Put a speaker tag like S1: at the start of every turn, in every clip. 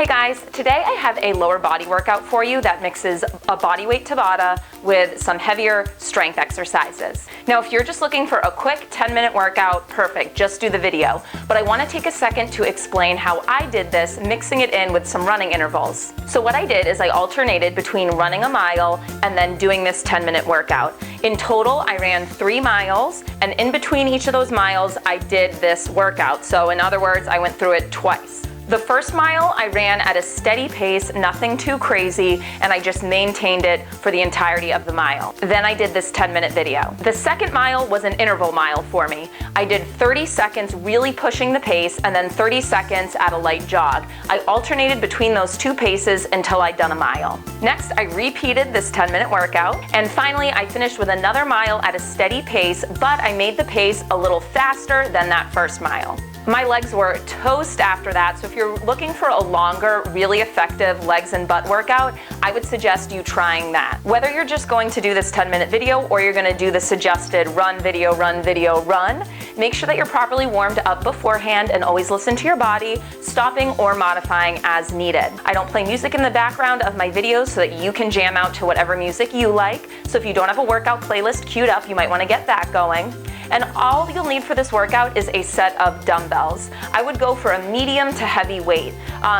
S1: Hey guys, today I have a lower body workout for you that mixes a bodyweight Tabata with some heavier strength exercises. Now if you're just looking for a quick 10-minute workout, perfect, just do the video. But I want to take a second to explain how I did this, mixing it in with some running intervals. So what I did is I alternated between running a mile and then doing this 10-minute workout. In total, I ran 3 miles, and in between each of those miles, I did this workout. So in other words, I went through it twice. The first mile I ran at a steady pace, nothing too crazy, and I just maintained it for the entirety of the mile. Then I did this 10-minute video. The second mile was an interval mile for me. I did 30 seconds really pushing the pace and then 30 seconds at a light jog. I alternated between those two paces until I'd done a mile. Next, I repeated this 10-minute workout, and finally I finished with another mile at a steady pace, but I made the pace a little faster than that first mile. My legs were toast after that, so if you're looking for a longer, really effective legs and butt workout, I would suggest you trying that. Whether you're just going to do this 10-minute video or you're going to do the suggested run, video, run, make sure that you're properly warmed up beforehand and always listen to your body, stopping or modifying as needed. I don't play music in the background of my videos so that you can jam out to whatever music you like, so if you don't have a workout playlist queued up, you might want to get that going. And all you'll need for this workout is a set of dumbbells. I would go for a medium to heavy weight.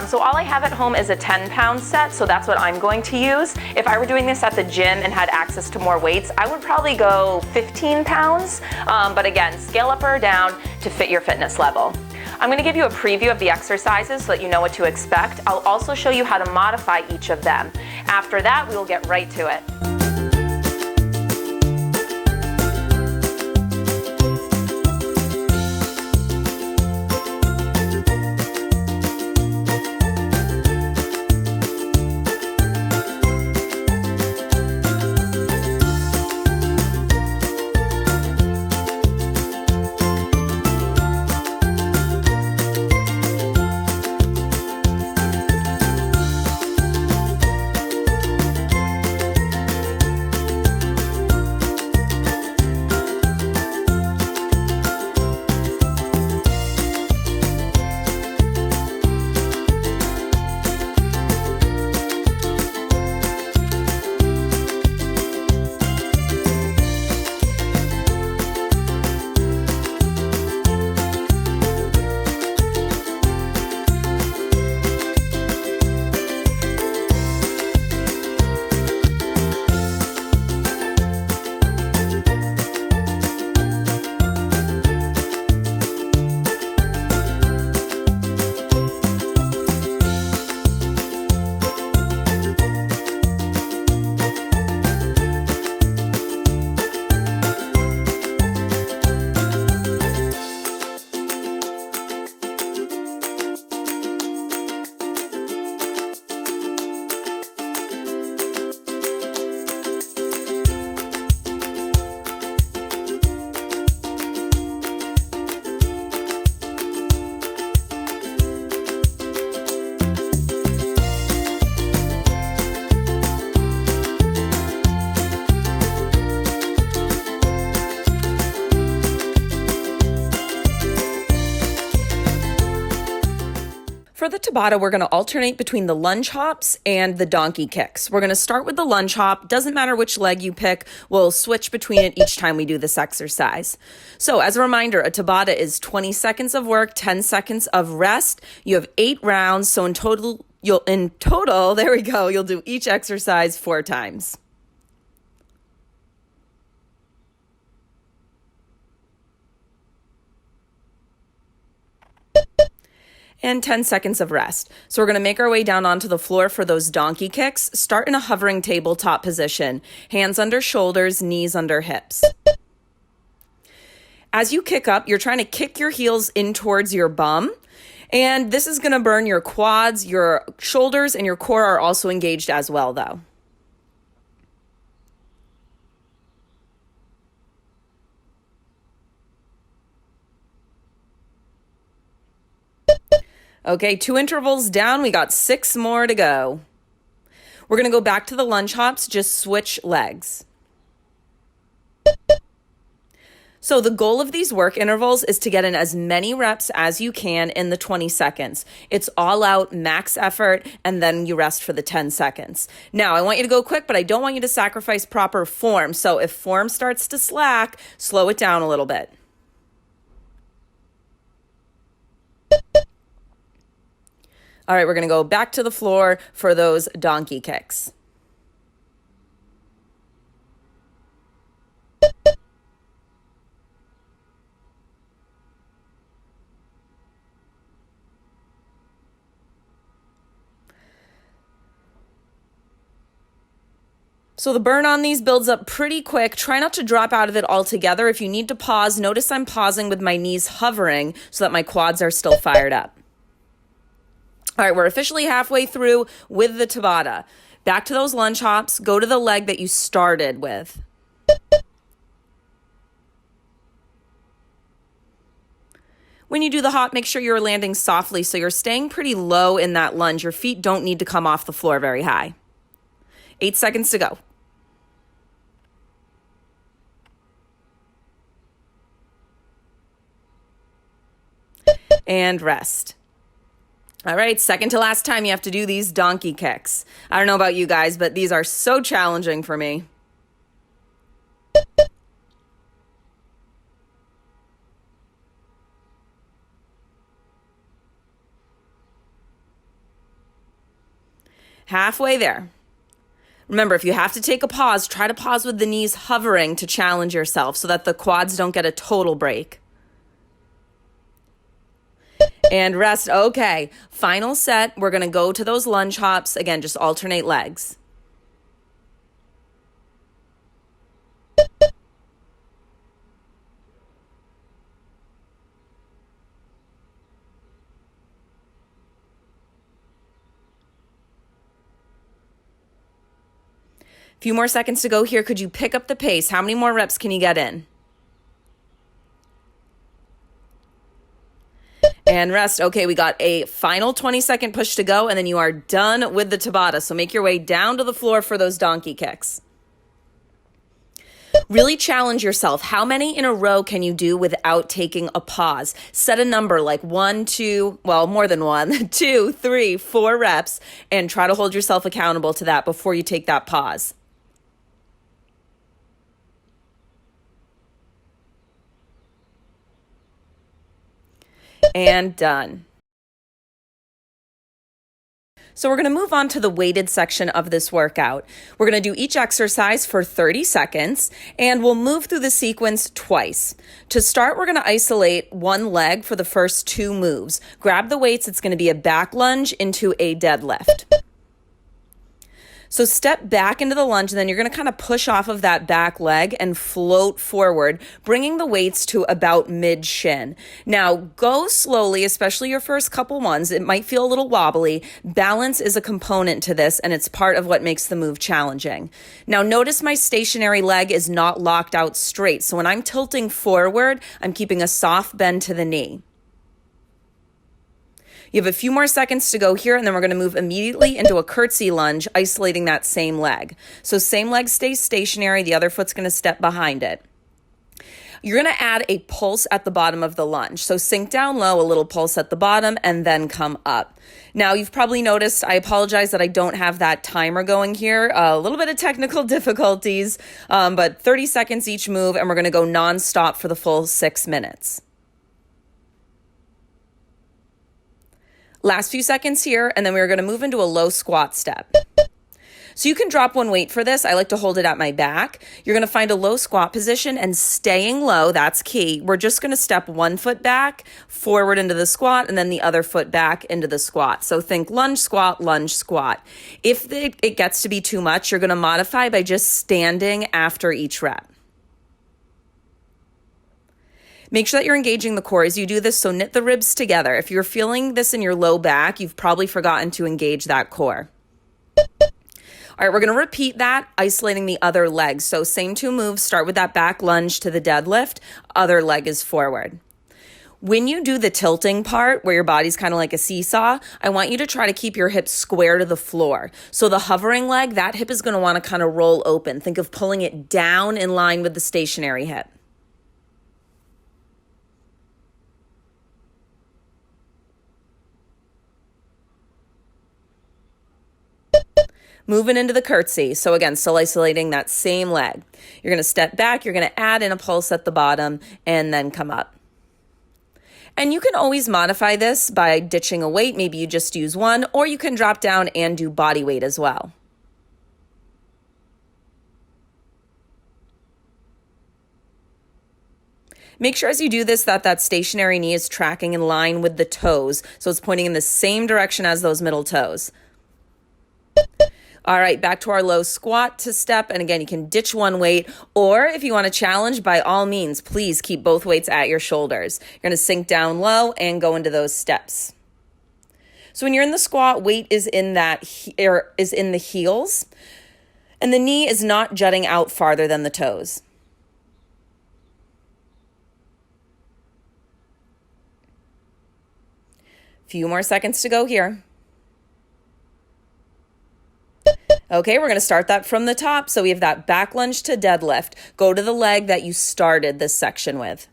S1: So all I have at home is a 10-pound set, so that's what I'm going to use. If I were doing this at the gym and had access to more weights, I would probably go 15 pounds. But again, scale up or down to fit your fitness level. I'm going to give you a preview of the exercises so that you know what to expect. I'll also show you how to modify each of them. After that, we will get right to it. For the Tabata, we're going to alternate between the lunge hops and the donkey kicks. We're going to start with the lunge hop. Doesn't matter which leg you pick. We'll switch between it each time we do this exercise. So as a reminder, a Tabata is 20 seconds of work, 10 seconds of rest. You have 8 rounds. So in total, there we go. You'll do each exercise 4 times. And 10 seconds of rest. So we're going to make our way down onto the floor for those donkey kicks. Start in a hovering tabletop position. Hands under shoulders, knees under hips. As you kick up, you're trying to kick your heels in towards your bum. And this is going to burn your quads, your shoulders, and your core are also engaged as well, though. Okay, 2 intervals down. We got 6 more to go. We're going to go back to the lunge hops, just switch legs.
S2: So the goal of these work intervals is to get in as many reps as you can in the 20 seconds. It's all out, max effort, and then you rest for the 10 seconds. Now, I want you to go quick, but I don't want you to sacrifice proper form. So if form starts to slack, slow it down a little bit. All right, we're going to go back to the floor for those donkey kicks. So the burn on these builds up pretty quick. Try not to drop out of it altogether. If you need to pause, notice I'm pausing with my knees hovering so that my quads are still fired up. All right, we're officially halfway through with the Tabata. Back to those lunge hops. Go to the leg that you started with. When you do the hop, make sure you're landing softly so you're staying pretty low in that lunge. Your feet don't need to come off the floor very high. 8 seconds to go. And rest. All right, second to last time you have to do these donkey kicks. I don't know about you guys, but these are so challenging for me. Halfway there. Remember, if you have to take a pause, try to pause with the knees hovering to challenge yourself so that the quads don't get a total break. And rest. Okay, final set. We're going to go to those lunge hops. Again, just alternate legs. Few more seconds to go here. Could you pick up the pace? How many more reps can you get in? And rest. Okay, we got a final 20-second push to go, and then you are done with the Tabata. So make your way down to the floor for those donkey kicks. Really challenge yourself. How many in a row can you do without taking a pause? Set a number like 1, 2, well, more than 1, 2, 3, 4 reps, and try to hold yourself accountable to that before you take that pause. And done. So we're going to move on to the weighted section of this workout. We're going to do each exercise for 30 seconds, and we'll move through the sequence twice. To start, we're going to isolate one leg for the first 2 moves. Grab the weights. It's going to be a back lunge into a deadlift. So step back into the lunge, and then you're going to kind of push off of that back leg and float forward, bringing the weights to about mid-shin. Now, go slowly, especially your first couple ones. It might feel a little wobbly. Balance is a component to this, and it's part of what makes the move challenging. Now, notice my stationary leg is not locked out straight. So when I'm tilting forward, I'm keeping a soft bend to the knee. You have a few more seconds to go here, and then we're going to move immediately into a curtsy lunge, isolating that same leg. So same leg stays stationary. The other foot's going to step behind it. You're going to add a pulse at the bottom of the lunge. So sink down low, a little pulse at the bottom, and then come up. Now, you've probably noticed, I apologize that I don't have that timer going here. A little bit of technical difficulties, but 30 seconds each move, and we're going to go nonstop for the full 6 minutes. Last few seconds here, and then we're going to move into a low squat step. So you can drop one weight for this. I like to hold it at my back. You're going to find a low squat position and staying low, that's key. We're just going to step one foot back, forward into the squat, and then the other foot back into the squat. So think lunge, squat, lunge, squat. If it gets to be too much, you're going to modify by just standing after each rep. Make sure that you're engaging the core as you do this, so knit the ribs together. If you're feeling this in your low back, you've probably forgotten to engage that core. All right, we're going to repeat that, isolating the other leg. So same 2 moves, start with that back lunge to the deadlift, other leg is forward. When you do the tilting part, where your body's kind of like a seesaw, I want you to try to keep your hips square to the floor. So the hovering leg, that hip is going to want to kind of roll open. Think of pulling it down in line with the stationary hip. Moving into the curtsy. So again, still isolating that same leg. You're going to step back, you're going to add in a pulse at the bottom, and then come up. And you can always modify this by ditching a weight. Maybe you just use one, or you can drop down and do body weight as well. Make sure as you do this that stationary knee is tracking in line with the toes, so it's pointing in the same direction as those middle toes. All right, back to our low squat to step. And again, you can ditch one weight, or if you want to challenge, by all means, please keep both weights at your shoulders. You're going to sink down low and go into those steps. So when you're in the squat, weight is in the heels, and the knee is not jutting out farther than the toes. Few more seconds to go here. Okay, we're going to start that from the top. So we have that back lunge to deadlift. Go to the leg that you started this section with.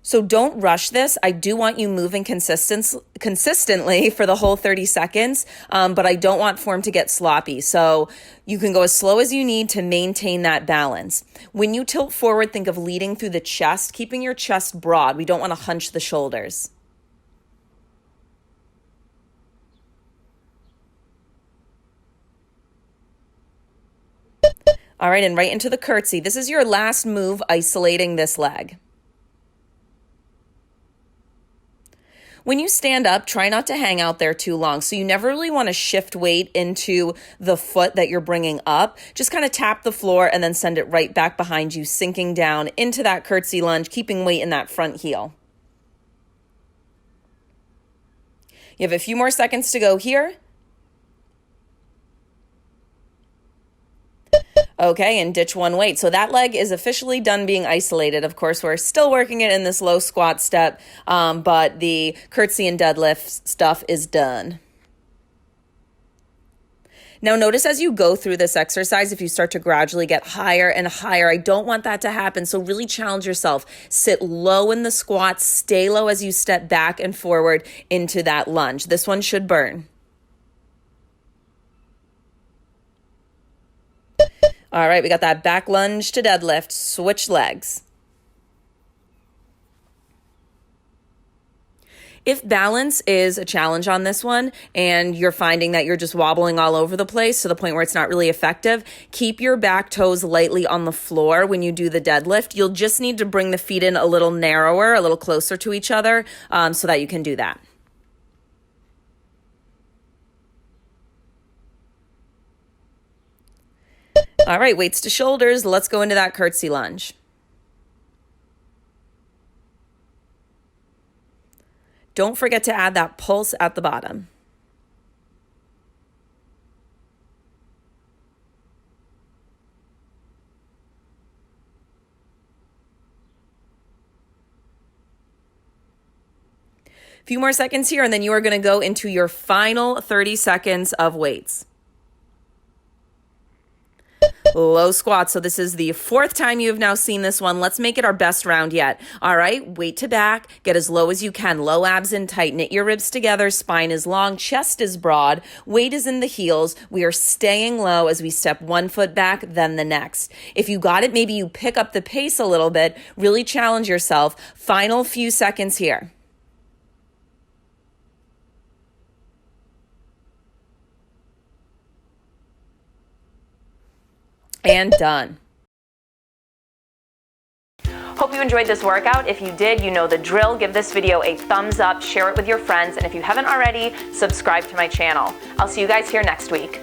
S2: So don't rush this. I do want you moving consistently for the whole 30 seconds, but I don't want form to get sloppy. So you can go as slow as you need to maintain that balance. When you tilt forward, think of leading through the chest, keeping your chest broad. We don't want to hunch the shoulders. All right, and right into the curtsy. This is your last move, isolating this leg. When you stand up, try not to hang out there too long. So you never really want to shift weight into the foot that you're bringing up. Just kind of tap the floor and then send it right back behind you, sinking down into that curtsy lunge, keeping weight in that front heel. You have a few more seconds to go here. Okay, and ditch one weight. So that leg is officially done being isolated. Of course, we're still working it in this low squat step, but the curtsy and deadlift stuff is done. Now notice as you go through this exercise, if you start to gradually get higher and higher, I don't want that to happen. So really challenge yourself. Sit low in the squat, stay low as you step back and forward into that lunge. This one should burn. All right, we got that back lunge to deadlift, switch legs. If balance is a challenge on this one and you're finding that you're just wobbling all over the place to the point where it's not really effective, keep your back toes lightly on the floor when you do the deadlift. You'll just need to bring the feet in a little narrower, a little closer to each other so that you can do that. All right, weights to shoulders. Let's go into that curtsy lunge. Don't forget to add that pulse at the bottom. A few more seconds here, and then you are going to go into your final 30 seconds of weights. Low squat. So this is the fourth time you have now seen this one. Let's make it our best round yet. All right, weight to back, get as low as you can. Low abs in tight, knit your ribs together, spine is long, chest is broad, weight is in the heels. We are staying low as we step one foot back, then the next. If you got it, maybe you pick up the pace a little bit, really challenge yourself. Final few seconds here. And done.
S1: Hope you enjoyed this workout. If you did, you know the drill. Give this video a thumbs up, share it with your friends, and if you haven't already, subscribe to my channel. I'll see you guys here next week.